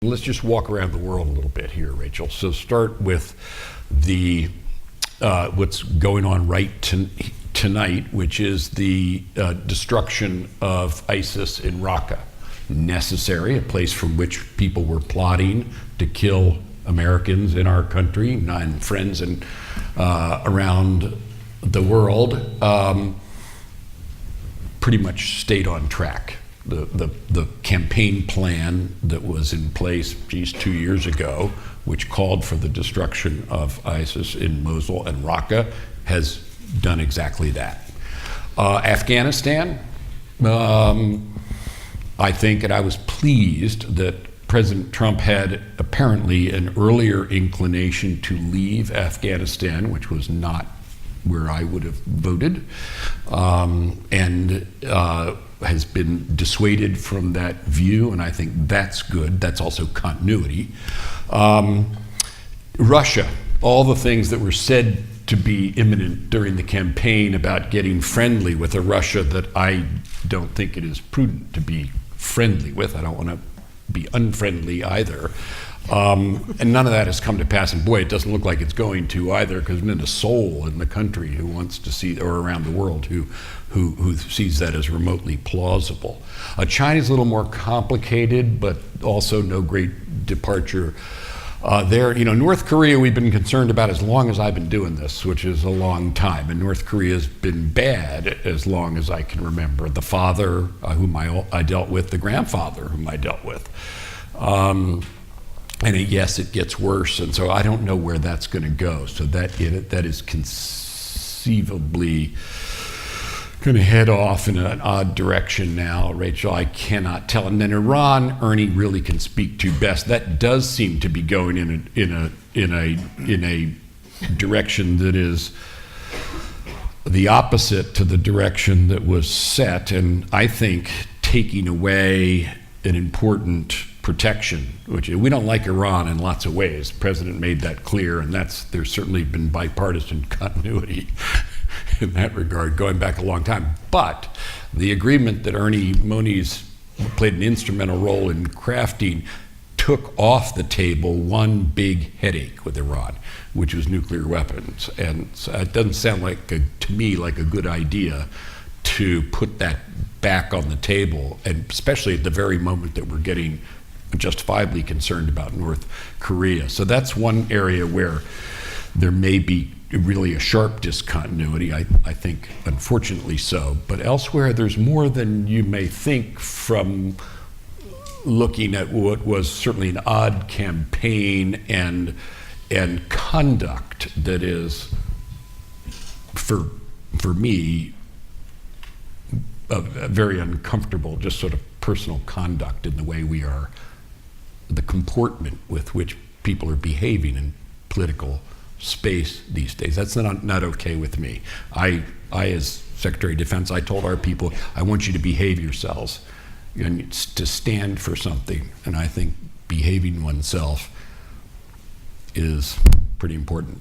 Let's just walk around the world a little bit here, Rachel. So start with the what's going on tonight, which is the destruction of ISIS in Raqqa. Necessary, a place from which people were plotting to kill Americans in our country and friends and around the world, pretty much stayed on track. The campaign plan that was in place 2 years ago, which called for the destruction of ISIS in Mosul and Raqqa, has done exactly that. Afghanistan, I think, and I was pleased that President Trump had apparently an earlier inclination to leave Afghanistan, which was not where I would have voted, and has been dissuaded from that view, and I think that's good. That's also continuity. Russia, all the things that were said to be imminent during the campaign about getting friendly with a Russia that I don't think it is prudent to be friendly with. I don't want to be unfriendly either. And none of that has come to pass. And boy, it doesn't look like it's going to either, because there's not a soul in the country who wants to see, or around the world, who sees that as remotely plausible. China's a little more complicated, but also no great departure there. North Korea we've been concerned about as long as I've been doing this, which is a long time. And North Korea's been bad as long as I can remember. The father whom I dealt with, the grandfather whom I dealt with. And yes, it gets worse, and so I don't know where that's going to go. So that is conceivably going to head off in an odd direction now, Rachel. I cannot tell. And then Iran, Ernie really can speak to best. That does seem to be going in a direction that is the opposite to the direction that was set, and I think taking away an important protection, which we don't like Iran in lots of ways. The president made that clear, and there's certainly been bipartisan continuity in that regard going back a long time. But the agreement that Ernest Moniz played an instrumental role in crafting took off the table one big headache with Iran, which was nuclear weapons. And so it doesn't sound to me like a good idea to put that back on the table, and especially at the very moment that we're getting justifiably concerned about North Korea. So that's one area where there may be really a sharp discontinuity, I think, unfortunately so. But elsewhere, there's more than you may think from looking at what was certainly an odd campaign and conduct that is, for me, a very uncomfortable, just sort of personal conduct in the way we are, the comportment with which people are behaving in political space these days. That's not okay with me. I, as Secretary of Defense, I told our people, I want you to behave yourselves and to stand for something. And I think behaving oneself is pretty important.